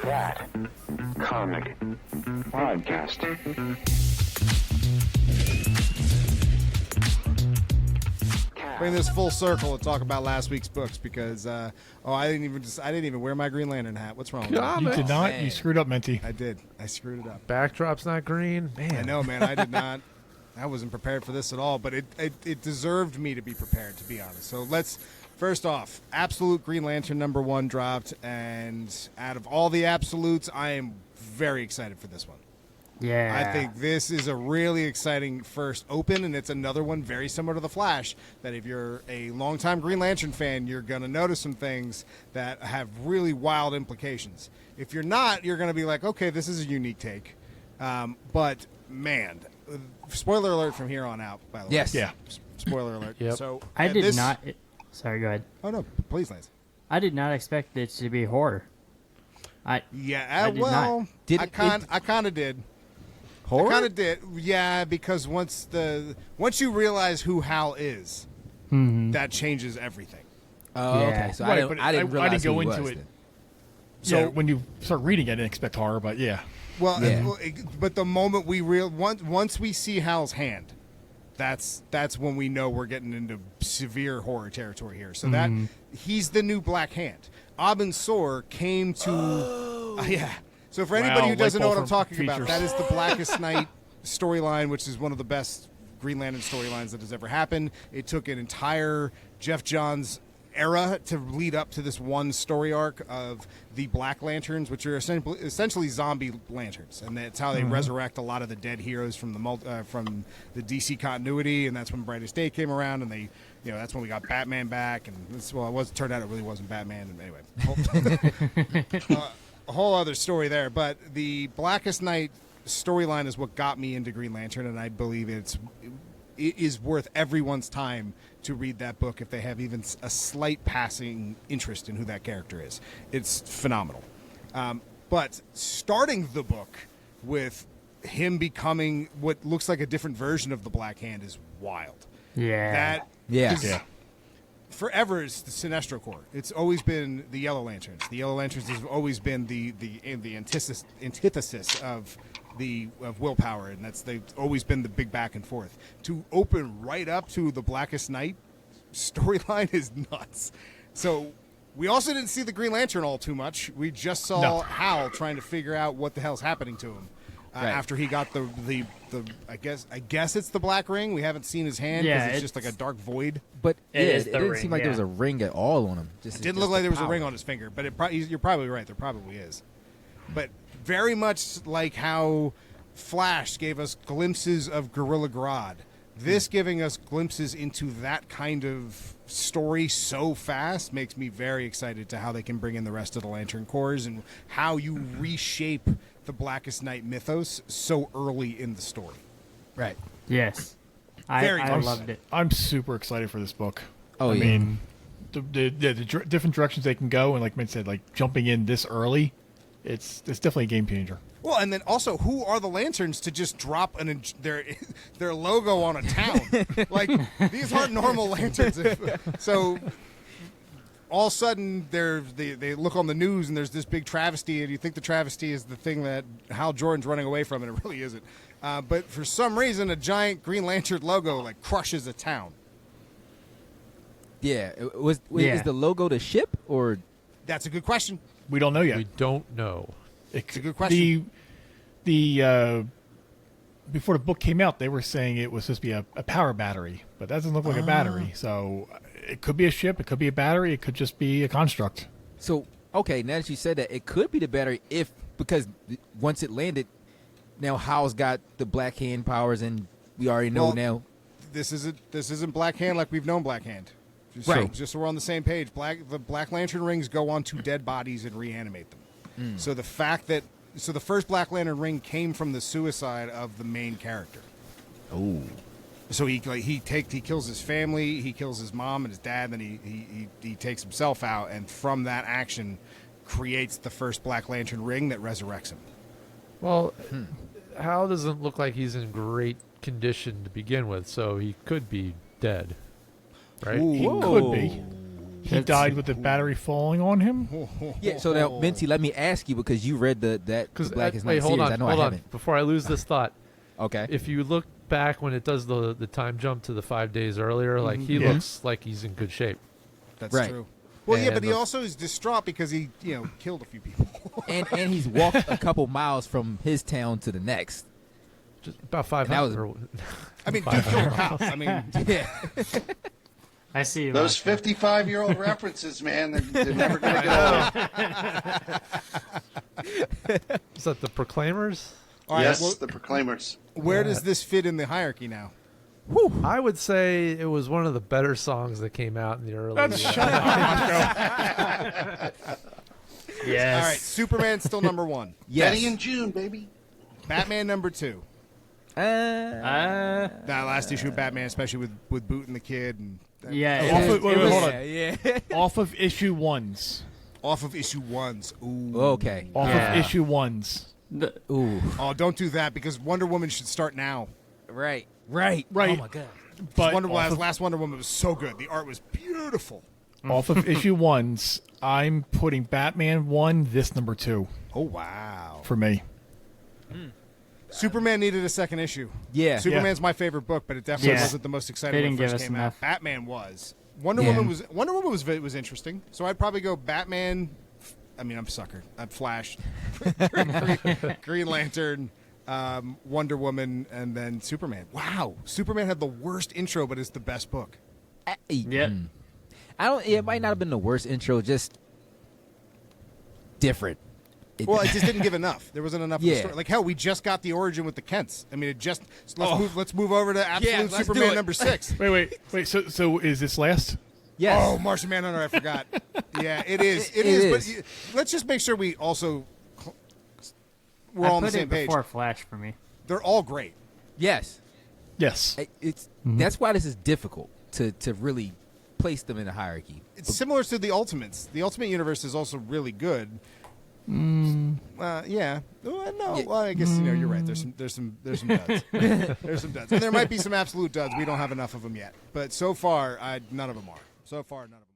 That comic podcast. Bring this full circle and talk about last week's books because I didn't even wear my Green Lantern hat. What's wrong with me? You did not. Man. You screwed up, Minty. I did. I screwed it up. Backdrop's not green. Man. I know, man. I did not. I wasn't prepared for this at all, but it deserved me to be prepared, to be honest. So let's first off, Absolute Green Lantern #1 dropped, and out of all the absolutes, I am very excited for this one. Yeah. I think this is a really exciting first open, and it's another one very similar to The Flash, that if you're a longtime Green Lantern fan, you're going to notice some things that have really wild implications. If you're not, you're going to be like, okay, this is a unique take. But, man, spoiler alert from here on out, by the way. Yes. Yeah. Spoiler alert. Yep. So I did this, not. Sorry, go ahead. Oh, no, please, Lance. I did not expect it to be horror. Yeah, I did well, not. Did I kind of did. Horror? I kind of did, yeah, because once you realize who Hal is, that changes everything. Oh, Yeah. okay. So Right, but I didn't realize go who he into was it. then. So when you start reading it, I didn't expect horror, but yeah. Well, Yeah. but the moment once we see Hal's hand, that's when we know we're getting into severe horror territory here. So that he's the new Black Hand. Abin Sur came to yeah. So for anybody Wow, who doesn't light know what bulb I'm talking about, features. that is the Blackest Night storyline, which is one of the best Green Lantern storylines that has ever happened. It took an entire Jeff Johns era to lead up to this one story arc of the Black Lanterns, which are essentially zombie lanterns, and that's how they resurrect a lot of the dead heroes from the DC continuity. And that's when Brightest Day came around, and that's when we got Batman back. And turned out it really wasn't Batman. And anyway. A whole other story there, but the Blackest Night storyline is what got me into Green Lantern, and I believe it is worth everyone's time to read that book if they have even a slight passing interest in who that character is. It's phenomenal. But starting the book with him becoming what looks like a different version of the Black Hand is wild. Yeah. Yeah. 'cause forever it's the Sinestro Corps. It's always been the Yellow Lanterns. The Yellow Lanterns has always been the antithesis of willpower, and they've always been the big back and forth. To open right up to the Blackest Night storyline is nuts. So we also didn't see the Green Lantern all too much. We just saw Hal trying to figure out what the hell's happening to him after he got the I guess it's the black ring. We haven't seen his hand because it's just like a dark void. But is it the didn't ring, seem like there was a ring at all on him. It didn't look like there was a ring on his finger, but you're probably right. There probably is. But very much like how Flash gave us glimpses of Gorilla Grodd, this giving us glimpses into that kind of story so fast makes me very excited to how they can bring in the rest of the Lantern Corps and how you reshape the Blackest Night mythos so early in the story. Right. Yes. Very I nice. loved it. I'm super excited for this book. Oh, I yeah. mean, the different directions they can go, and like Mint said, like jumping in this early, it's definitely a game changer. Well, and then also, who are the Lanterns to just drop their logo on a town? Like, these aren't normal lanterns. So, all of a sudden, they look on the news, and there's this big travesty, and you think the travesty is the thing that Hal Jordan's running away from, and it really isn't. But for some reason, a giant Green Lantern logo, crushes a town. Yeah. Is the logo the ship, or? That's a good question. We don't know yet. We don't know. It's a good question. The before the book came out, they were saying it was supposed to be a power battery, but that doesn't look like a battery. So it could be a ship, it could be a battery, it could just be a construct. So, okay, now that you said that, it could be the battery because once it landed, now Hal's got the Black Hand powers, and we already know now. This isn't Black Hand like we've known Black Hand. Just so we're on the same page. The Black Lantern rings go onto dead bodies and reanimate them. So the fact that the first Black Lantern ring came from the suicide of the main character. Oh. So he kills his family, he kills his mom and his dad, then he takes himself out, and from that action creates the first Black Lantern ring that resurrects him. Well, Hal doesn't look like he's in great condition to begin with, so he could be dead, right? Ooh. He could be. He died with the battery falling on him. Yeah. So now, Minty, let me ask you because you read the Blackest Night hold series. on, I know hold I on. haven't. Before I lose this thought, Okay. if you look back when it does the time jump to the 5 days earlier, like he Yeah. looks like he's in good shape. That's Right. true. Well, yeah, And but he the- also is distraught because he, killed a few people. and he's walked a couple miles from his town to the next. Just about 500. that was- or- I mean, dude killed a cop. I mean, Yeah. I see you. Those Oscar. 55-year-old references, man, they're never going to get old. Is that the Proclaimers? all right, Yes, well, the Proclaimers. where does this fit in the hierarchy now? I would say it was one of the better songs that came out in the early. Yes. All right, Superman's still number 1. Yes. Betty and June, baby. Batman number 2. That last issue of Batman, especially with Boot and the Kid, and Yeah. Off it of, was- wait, it was- hold on. Yeah. Off of issue 1s. off of issue 1s. Ooh. Okay. Off Yeah. of issue 1s. Ooh. Oh, don't do that because Wonder Woman should start now. Right. Right. Oh my god. But Last Wonder Woman was so good. The art was beautiful. off of issue 1s, I'm putting Batman 1, this number 2 Oh wow. for me. Superman needed a second issue. Yeah. Superman's my favorite book, but it definitely Yeah. wasn't the most exciting They when it didn't give first us came out. enough. Batman was. Wonder Yeah. Woman was interesting. So I'd probably go Batman. I mean, I'm a sucker. I'm Flash, Green Lantern, Wonder Woman, and then Superman. Wow, Superman had the worst intro, but it's the best book. Yeah. I don't. It might not have been the worst intro, just different. Well, it just didn't give enough. There wasn't enough of the Yeah. story. Like hell, we just got the origin with the Kents. I mean, it just let's move over to Absolute let's do Superman it. number 6. Wait. So is this last? Yes. Oh, Martian Manhunter, I forgot. Yeah, it is. It It is. is. But let's just make sure we're all I on the put same it page. before Flash for me. They're all great. Yes. Yes. It's that's why this is difficult to really place them in a hierarchy. It's similar to the Ultimates. The Ultimate Universe is also really good. Yeah. Well, no. Yeah. Well, I guess you're right. There's some duds. There's some duds, and there might be some absolute duds. We don't have enough of them yet. But so far, none of them are. So far, none of them.